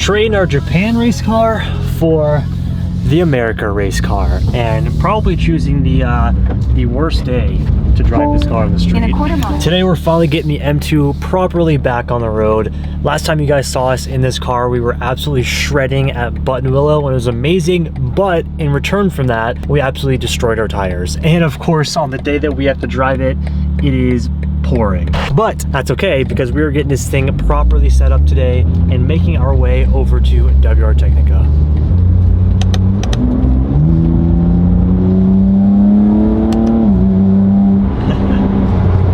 trading our Japan race car for the America race car, and probably choosing the worst day to drive this car on the street. Today we're finally getting the M2 properly back on the road. Last time you guys saw us in this car, we were absolutely shredding at Buttonwillow and it was amazing, but in return from that, we absolutely destroyed our tires. And of course, on the day that we have to drive it, it is pouring. But that's okay, because we are getting this thing properly set up today and making our way over to WR Technica.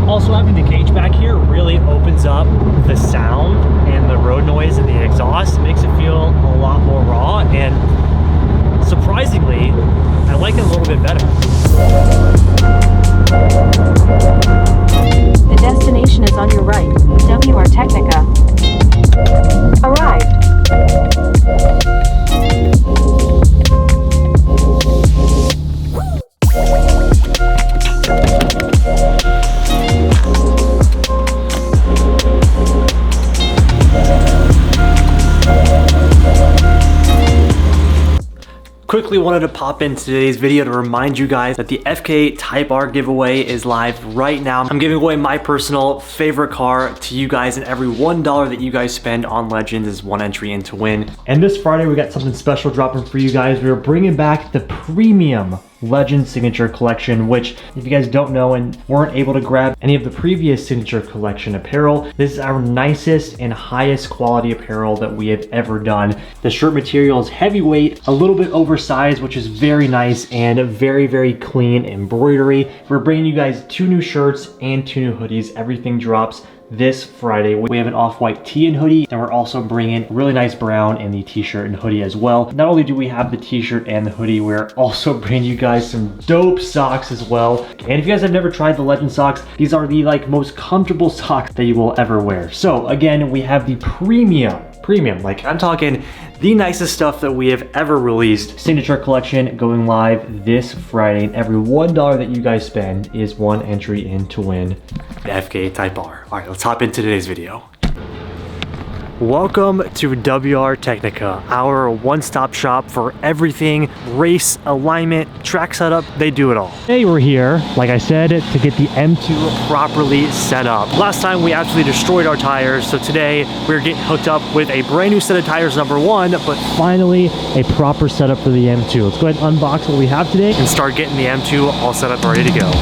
Also, having the cage back here really opens up the sound and the road noise and the exhaust. It makes it feel a lot more raw, and surprisingly, I like it a little bit better. The destination is on your right. WR Technica. Arrived. Quickly wanted to pop in today's video to remind you guys that the FK Type R giveaway is live right now. I'm giving away my personal favorite car to you guys, and every $1 that you guys spend on Legends is one entry in to win. And this Friday we got something special dropping for you guys. We're bringing back the premium Legend Signature Collection, which if you guys don't know and weren't able to grab any of the previous Signature Collection apparel, this is our nicest and highest quality apparel that we have ever done. The shirt material is heavyweight, a little bit oversized, which is very nice, and very, very clean embroidery. We're bringing you guys 2 new shirts and 2 new hoodies. Everything drops this Friday. We have an off-white tee and hoodie, and we're also bringing a really nice brown in the t-shirt and hoodie as well. Not only do we have the t-shirt and the hoodie, we're also bringing you guys some dope socks as well. And if you guys have never tried the Legend socks, these are the most comfortable socks that you will ever wear. So again, we have the premium, like I'm talking the nicest stuff that we have ever released. Signature Collection going live this Friday, and every $1 that you guys spend is one entry in to win the FK Type R. All right, let's hop into today's video. Welcome to WR Technica, our one-stop shop for everything race, alignment, track setup. They do it all. Today we're here, like I said, to get the M2 properly set up. Last time we absolutely destroyed our tires, so today we're getting hooked up with a brand new set of tires, #1, but finally a proper setup for the M2. Let's go ahead and unbox what we have today and start getting the M2 all set up and ready to go.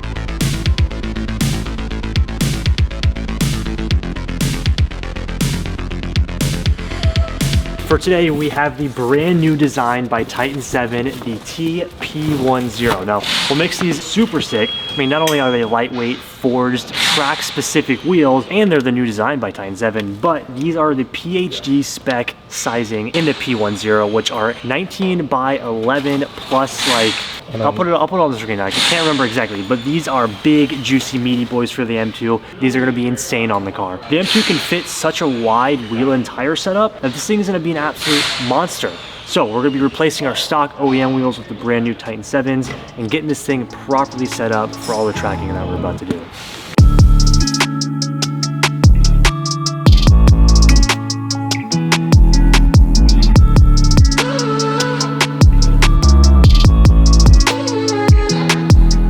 For today, we have the brand new design by Titan7, the TP10. Now, what makes these super sick, I mean, not only are they lightweight, forged, track-specific wheels, and they're the new design by Titan7, but these are the PhD spec sizing in the P10, which are 19 by 11 plus, like, I'll put it on the screen now. I can't remember exactly, but these are big, juicy, meaty boys for the M2. These are gonna be insane on the car. The M2 can fit such a wide wheel and tire setup that this thing is gonna be an absolute monster. So we're gonna be replacing our stock OEM wheels with the brand new Titan7s and getting this thing properly set up for all the tracking that we're about to do.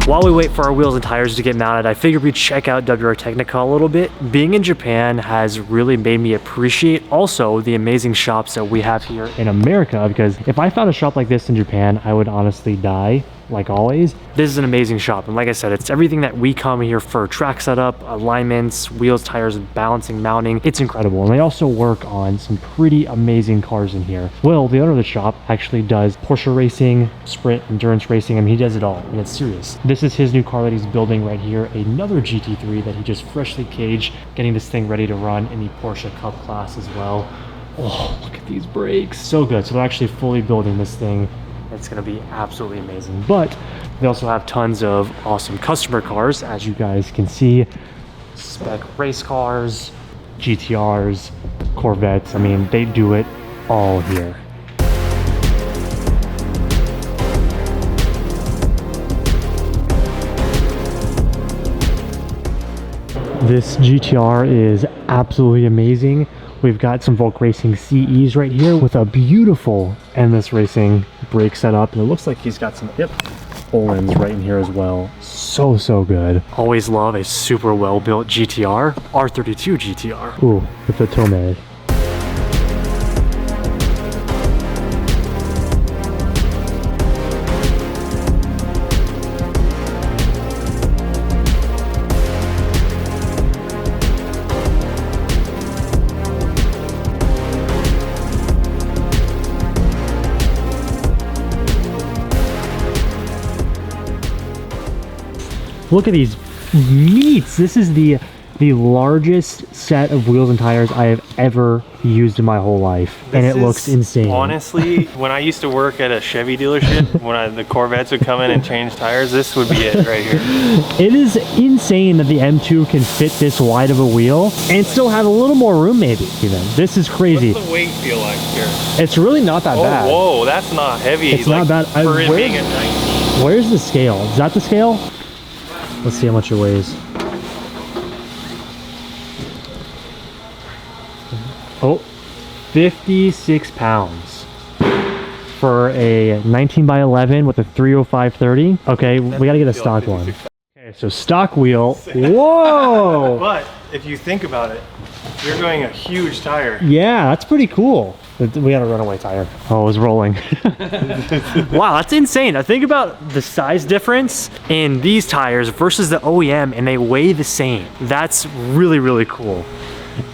While we wait for our wheels and tires to get mounted, I figured we'd check out WR Technica a little bit. Being in Japan has really made me appreciate also the amazing shops that we have here in America, because if I found a shop like this in Japan, I would honestly die, like always. This is an amazing shop, and like I said, it's everything that we come here for: track setup, alignments, wheels, tires, balancing, mounting. It's incredible, and they also work on some pretty amazing cars in here. Will, the owner of the shop, actually does Porsche racing, sprint, endurance racing. I mean, he does it all, and it's serious. This is his new car that he's building right here, another GT3 that he just freshly caged, getting this thing ready to run in the Porsche Cup class as well. Oh, look at these brakes, so good. So they're actually fully building this thing. It's gonna be absolutely amazing. But they also have tons of awesome customer cars, as you guys can see. Spec race cars, GTRs, Corvettes. I mean, they do it all here. This GTR is absolutely amazing. We've got some Volk Racing CEs right here with a beautiful Endless Racing brake setup. And it looks like he's got some, Ohlins right in here as well. So good. Always love a super well-built GTR, R32 GTR. Ooh, with the Tomei. Look at these meats. This is the largest set of wheels and tires I have ever used in my whole life. And it looks insane. Honestly, when I used to work at a Chevy dealership, when the Corvettes would come in and change tires, this would be it right here. It is insane that the M2 can fit this wide of a wheel and still have a little more room maybe even. This is crazy. What's the weight feel like here? It's really not that bad. Whoa, that's not heavy. It's not bad. For it being a 19. Where's the scale? Is that the scale? Let's see how much it weighs. Oh, 56 pounds for a 19 by 11 with a 305/30. Okay, we gotta get a stock one. Okay, so stock wheel. Whoa! But if you think about it, you're going a huge tire. Yeah, that's pretty cool. We got a runaway tire. Oh, it was rolling. Wow, that's insane. I think about the size difference in these tires versus the OEM, and they weigh the same. That's really cool.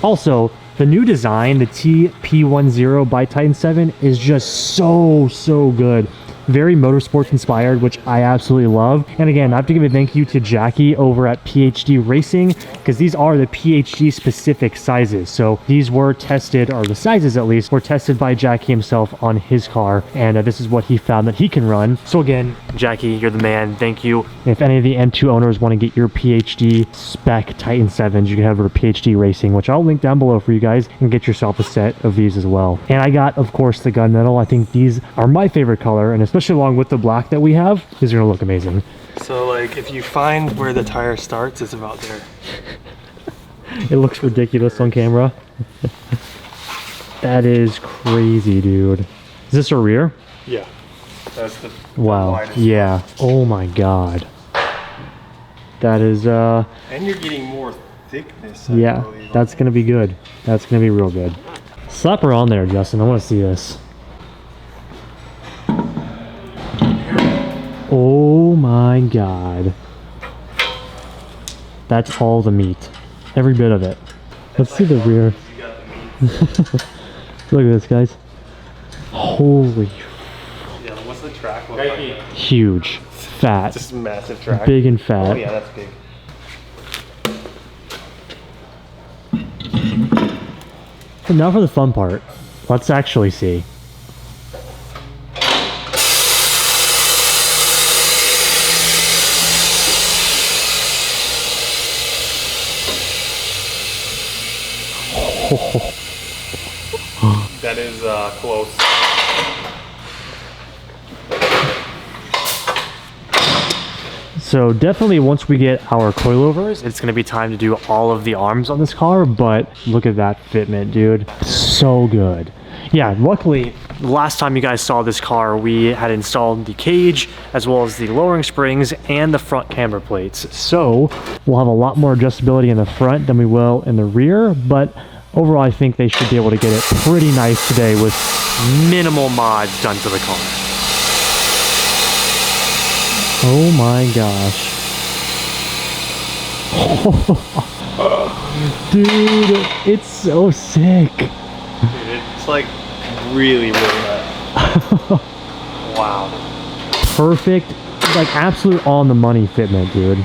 Also, the new design, the TP10 by Titan7, is just so good. Very motorsports inspired, which I absolutely love. And again, I have to give a thank you to Jackie over at PhD Racing, because these are the PhD specific sizes. So these were tested, or the sizes at least, were tested by Jackie himself on his car. And this is what he found that he can run. So again, Jackie, you're the man. Thank you. If any of the M2 owners want to get your PhD spec Titan 7s, you can head over to PhD Racing, which I'll link down below for you guys, and get yourself a set of these as well. And I got, of course, the gunmetal. I think these are my favorite color, and especially along with the black that we have, these are gonna look amazing. So like if you find where the tire starts, it's about there. It looks ridiculous on camera. That is crazy, dude. Is this a rear? Yeah. That's the wow. widest. Yeah. Oh my god. That is and you're getting more thickness. Yeah, that's gonna be good. That's gonna be real good. Slap her on there, Justin. I want to see this. Oh my god. That's all the meat. Every bit of it. Let's see the rear. Look at this, guys. Holy. Yeah, what's the track look like? Huge. Fat. Just massive track. Big and fat. Oh yeah, that's big. And now for the fun part. Let's actually see. That is close. So definitely once we get our coilovers, it's going to be time to do all of the arms on this car, but look at that fitment, dude. So good. Yeah, luckily, last time you guys saw this car, we had installed the cage, as well as the lowering springs and the front camber plates. So we'll have a lot more adjustability in the front than we will in the rear, but overall, I think they should be able to get it pretty nice today with minimal mods done to the car. Oh my gosh. Dude, it's so sick. Dude, it's like really nice. Wow. Perfect, like absolute on the money fitment, dude.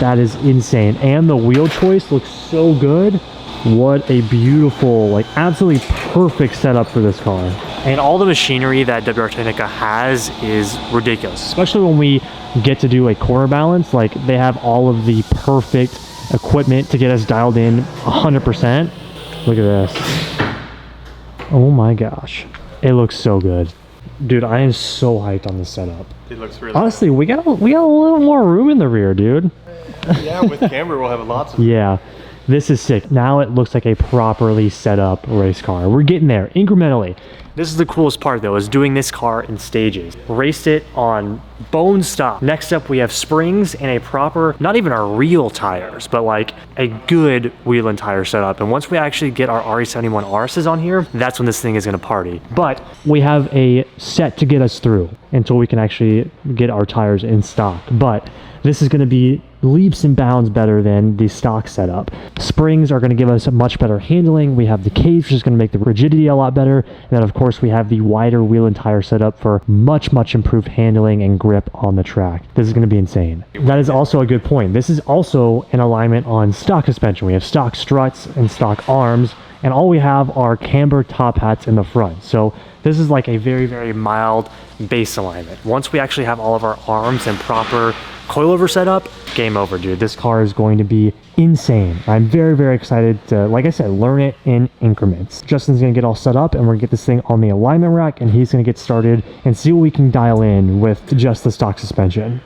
That is insane. And the wheel choice looks so good. What a beautiful, like absolutely perfect setup for this car. And all the machinery that WR Technica has is ridiculous, especially when we get to do a corner balance. Like they have all of the perfect equipment to get us dialed in 100%. Look at this. Oh my gosh. It looks so good. Dude, I am so hyped on this setup. It looks really honestly, we got a little more room in the rear, dude. Yeah, with camber we'll have lots of yeah. This is sick. Now it looks like a properly set up race car. We're getting there incrementally. This is the coolest part though, is doing this car in stages. Raced it on bone stock. Next up we have springs and a proper, not even our real tires, but like a good wheel and tire setup. And once we actually get our RE71 RSs on here, that's when this thing is gonna party. But we have a set to get us through until we can actually get our tires in stock. But this is gonna be leaps and bounds better than the stock setup. Springs are going to give us a much better handling. We have the cage, which is going to make the rigidity a lot better. And then of course we have the wider wheel and tire setup for much improved handling and grip on the track. This is going to be insane. That is also a good point. This is also an alignment on stock suspension. We have stock struts and stock arms, and all we have are camber top hats in the front. So this is like a very mild base alignment. Once we actually have all of our arms and proper coilover setup, game over, dude. This car is going to be insane. I'm very excited to, like I said, learn it in increments. Justin's gonna get all set up and we're gonna get this thing on the alignment rack, and he's gonna get started and see what we can dial in with just the stock suspension.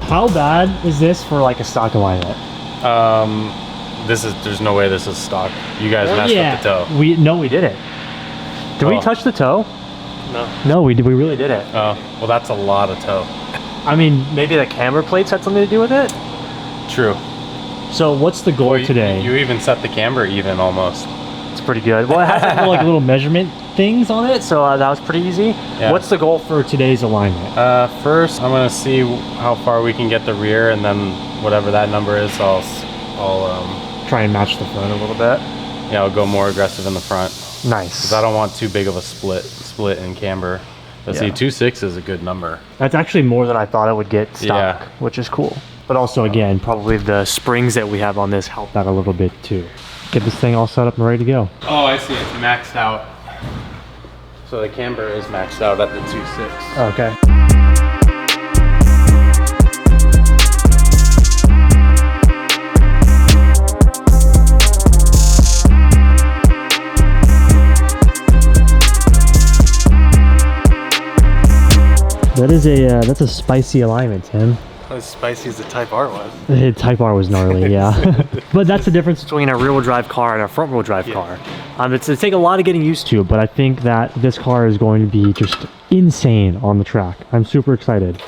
How bad is this for like a stock alignment? There's no way this is stock. You guys messed up the toe. We didn't. Did we touch the toe? No, we really didn't. Oh, well, that's a lot of toe. I mean, maybe the camber plates had something to do with it? True. So what's the goal today? You even set the camber even almost. It's pretty good. Well, it has like little measurement things on it, so that was pretty easy. Yeah. What's the goal for today's alignment? First, I'm gonna see how far we can get the rear, and then whatever that number is, I'll try and match the front a little bit. Yeah, I'll go more aggressive in the front. Nice. Because I don't want too big of a split in camber. Let's see, 2.6 is a good number. That's actually more than I thought it would get stock, which is cool. But also, again, probably the springs that we have on this help that a little bit too. Get this thing all set up and ready to go. Oh, I see. It's maxed out. So the camber is maxed out at the 2.6. Okay. That's a spicy alignment, Tim. As spicy as the Type R was. The Type R was gnarly, yeah. But that's the difference between a rear-wheel drive car and a front-wheel drive car. It's take a lot of getting used to, but I think that this car is going to be just insane on the track. I'm super excited.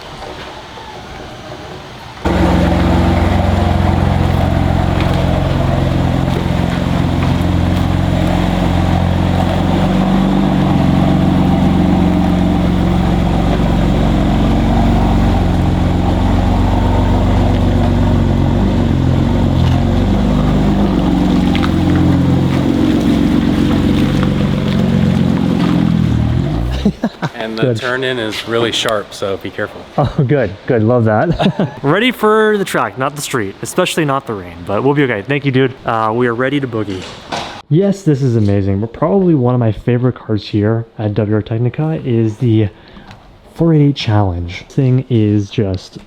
And the turn in is really sharp, so be careful. Oh, good. Love that. Ready for the track, not the street, especially not the rain, but we'll be okay. Thank you, dude. We are ready to boogie. Yes, this is amazing. But probably one of my favorite cars here at WR Technica is the 488 Challenge. This thing is just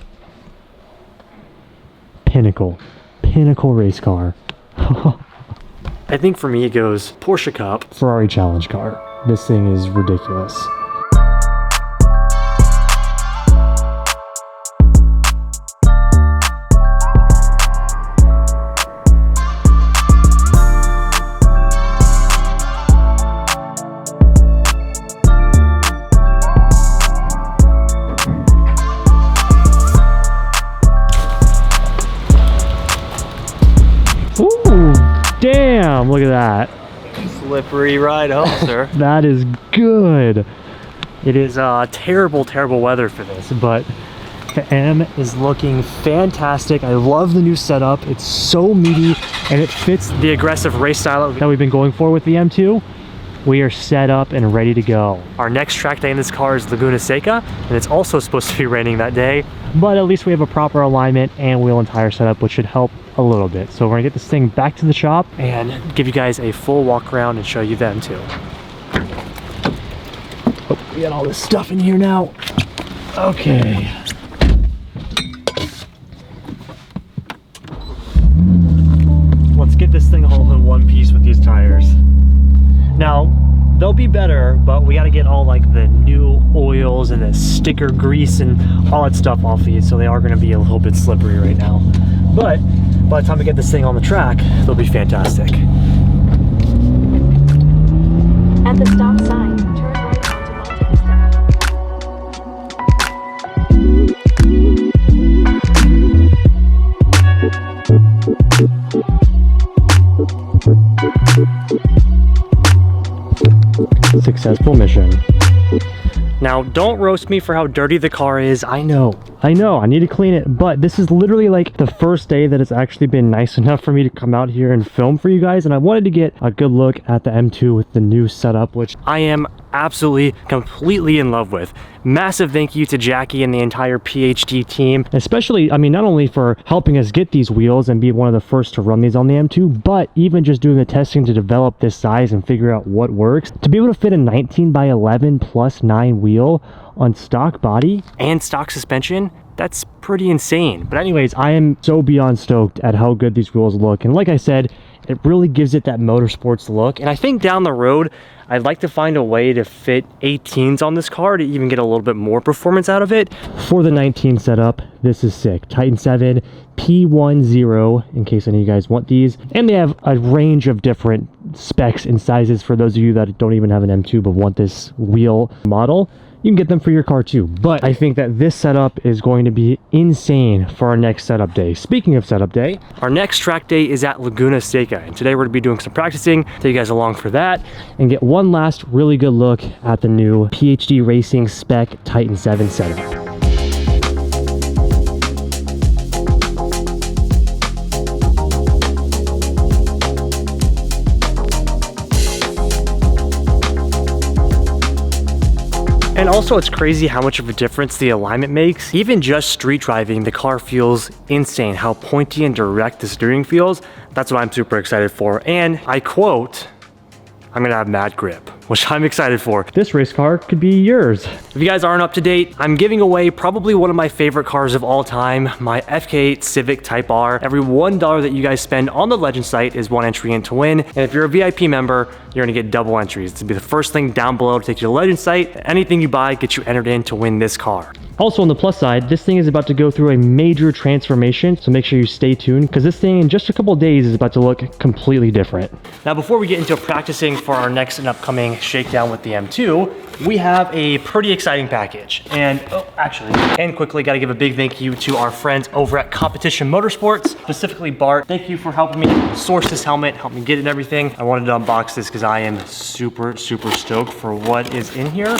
pinnacle race car. I think for me it goes Porsche Cup, Ferrari Challenge car. This thing is ridiculous. Ooh, damn, look at that. Slippery ride home, sir. That is good. It is terrible weather for this, but the M is looking fantastic. I love the new setup. It's so meaty and it fits the aggressive race style that we've been going for with the M2. We are set up and ready to go. Our next track day in this car is Laguna Seca, and it's also supposed to be raining that day, but at least we have a proper alignment and wheel and tire setup, which should help a little bit. So we're gonna get this thing back to the shop and give you guys a full walk around and show you them too. Oh, we got all this stuff in here now. Okay. Let's get this thing all in one piece with these tires. Now, they'll be better, but we got to get all like the new oils and the sticker grease and all that stuff off these, so they are going to be a little bit slippery right now. But by the time we get this thing on the track, they'll be fantastic. At the stop sign, turn right onto Voltex. Successful mission. Now, don't roast me for how dirty the car is. I know, I need to clean it, but this is literally like the first day that it's actually been nice enough for me to come out here and film for you guys, and I wanted to get a good look at the M2 with the new setup, which I am absolutely completely in love with. Massive thank you to Jackie and the entire PhD team, especially, I mean, not only for helping us get these wheels and be one of the first to run these on the M2, but even just doing the testing to develop this size and figure out what works. To be able to fit a 19x11 plus 9 wheel on stock body and stock suspension, that's pretty insane. But anyways, I am so beyond stoked at how good these wheels look, and like I said, it really gives it that motorsports look. And I think down the road, I'd like to find a way to fit 18s on this car to even get a little bit more performance out of it. For the 19 setup, this is sick. Titan7 P10, in case any of you guys want these. And they have a range of different specs and sizes for those of you that don't even have an M2 but want this wheel model. You can get them for your car too. But I think that this setup is going to be insane for our next setup day. Speaking of setup day, our next track day is at Laguna Seca, and today we're gonna be doing some practicing. Take you guys along for that and get one last really good look at the new PhD Racing spec Titan7 setup. And also, it's crazy how much of a difference the alignment makes. Even just street driving, the car feels insane. How pointy and direct the steering feels. That's what I'm super excited for. And I quote, I'm gonna have mad grip, which I'm excited for. This race car could be yours. If you guys aren't up to date, I'm giving away probably one of my favorite cars of all time, my FK Civic Type R. Every $1 that you guys spend on the Legend site is one entry in to win. And if you're a VIP member, you're gonna get double entries. It's gonna be the first link down below to take you to the Legend site. Anything you buy gets you entered in to win this car. Also on the plus side, this thing is about to go through a major transformation, so make sure you stay tuned because this thing in just a couple of days is about to look completely different. Now before we get into practicing for our next and upcoming shakedown with the M2, we have a pretty exciting package. And quickly gotta give a big thank you to our friends over at Competition Motorsports, specifically Bart. Thank you for helping me source this helmet, help me get it and everything. I wanted to unbox this because I am super stoked for what is in here.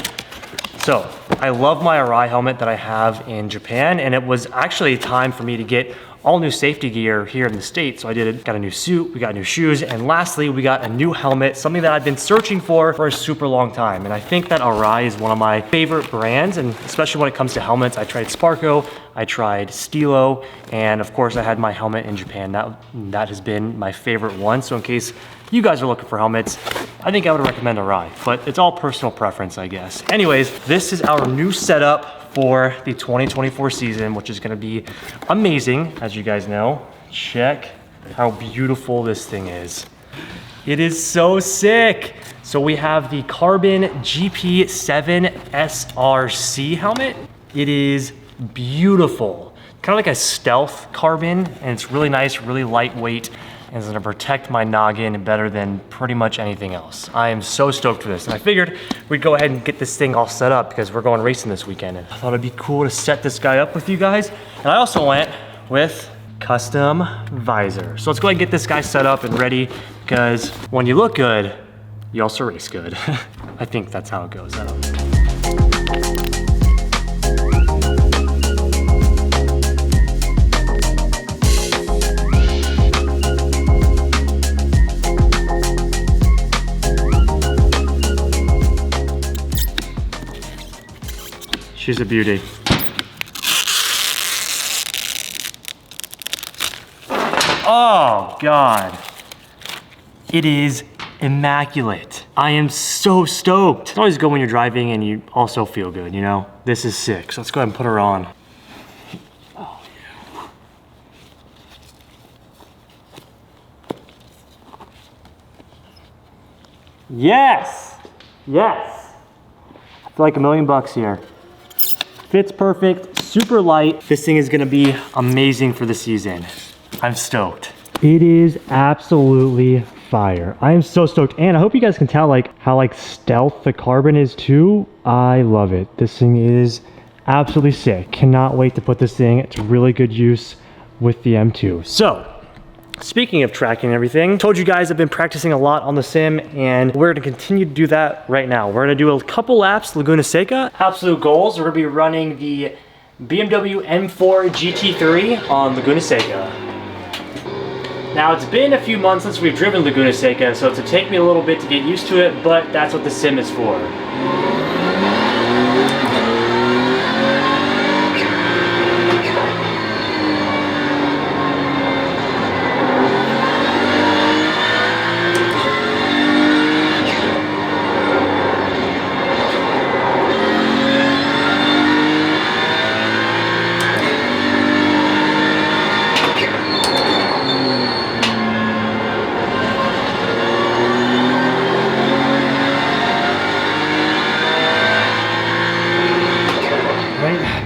So I love my Arai helmet that I have in Japan, and it was actually time for me to get all new safety gear here in the States. So I did it, got a new suit, we got new shoes, and lastly, we got a new helmet, something that I've been searching for a super long time. And I think that Arai is one of my favorite brands, and especially when it comes to helmets. I tried Sparco, I tried Stilo, and of course I had my helmet in Japan. That has been my favorite one. So in case you guys are looking for helmets, I think I would recommend Arai, but it's all personal preference, I guess. Anyways, this is our new setup for the 2024 season, which is gonna be amazing, as you guys know. Check how beautiful this thing is. It is so sick. So we have the Carbon GP7 SRC helmet. It is beautiful. Kind of like a stealth carbon, and it's really nice, really lightweight, and it's gonna protect my noggin better than pretty much anything else. I am so stoked for this, and I figured we'd go ahead and get this thing all set up because we're going racing this weekend, and I thought it'd be cool to set this guy up with you guys. And I also went with custom visor. So let's go ahead and get this guy set up and ready, because when you look good, you also race good. I think that's how it goes. I don't know. She's a beauty. Oh God. It is immaculate. I am so stoked. It's always good when you're driving and you also feel good, you know? This is sick. So let's go ahead and put her on. Oh, yeah. Yes! Yes. I feel like $1 million here. Fits perfect, super light. This thing is gonna be amazing for the season. I'm stoked. It is absolutely fire. I am so stoked. And I hope you guys can tell like how like stealth the carbon is too. I love it. This thing is absolutely sick. Cannot wait to put this thing to really good use with the M2. So, speaking of tracking and everything, told you guys I've been practicing a lot on the sim and we're gonna continue to do that right now. We're gonna do a couple laps Laguna Seca. Absolute goals, we're gonna be running the BMW M4 GT3 on Laguna Seca. Now it's been a few months since we've driven Laguna Seca, so it'll take me a little bit to get used to it, but that's what the sim is for.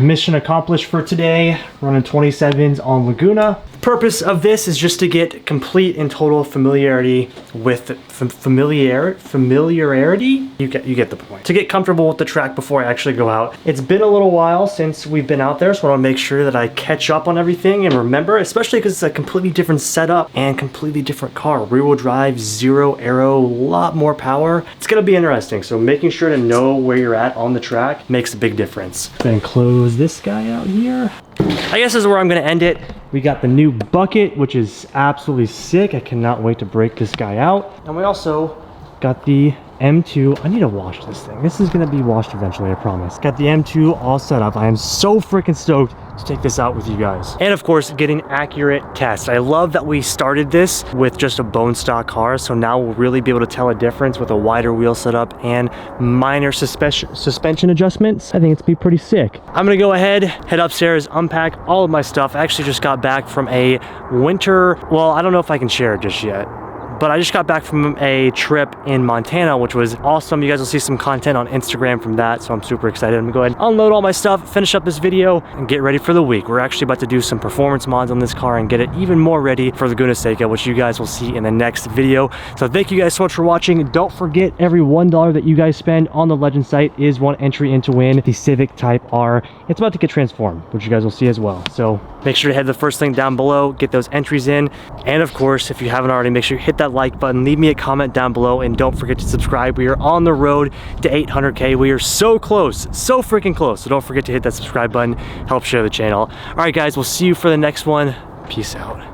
Mission accomplished for today, running 27s on Laguna. The purpose of this is just to get complete and total familiarity with familiarity. You get the point. To get comfortable with the track before I actually go out. It's been a little while since we've been out there, so I want to make sure that I catch up on everything and remember, especially because it's a completely different setup and completely different car. Rear-wheel drive, zero aero, a lot more power. It's gonna be interesting, so making sure to know where you're at on the track makes a big difference. Then close this guy out here. I guess this is where I'm gonna end it. We got the new bucket, which is absolutely sick. I cannot wait to break this guy out. And we also got the M2. I need to wash this thing. This is gonna be washed eventually, I promise. Got the M2 all set up. I am so freaking stoked to take this out with you guys. And of course, getting accurate tests. I love that we started this with just a bone stock car, so now we'll really be able to tell a difference with a wider wheel setup and minor suspension adjustments. I think it's be pretty sick. I'm gonna go ahead, head upstairs, unpack all of my stuff. I actually just got back from a winter, well, I don't know if I can share it just yet, but I just got back from a trip in Montana, which was awesome. You guys will see some content on Instagram from that, so I'm super excited. I'm gonna go ahead and unload all my stuff, finish up this video, and get ready for the week. We're actually about to do some performance mods on this car and get it even more ready for Laguna Seca, which you guys will see in the next video. So thank you guys so much for watching. Don't forget, every $1 that you guys spend on the Legend site is one entry in to win the Civic Type R. It's about to get transformed, which you guys will see as well. So make sure to head to the first link down below, get those entries in. And of course, if you haven't already, make sure you hit that like button, leave me a comment down below, and don't forget to subscribe. We are on the road to 800K. We are so close, so freaking close. So don't forget to hit that subscribe button, help share the channel. All right, guys, we'll see you for the next one. Peace out.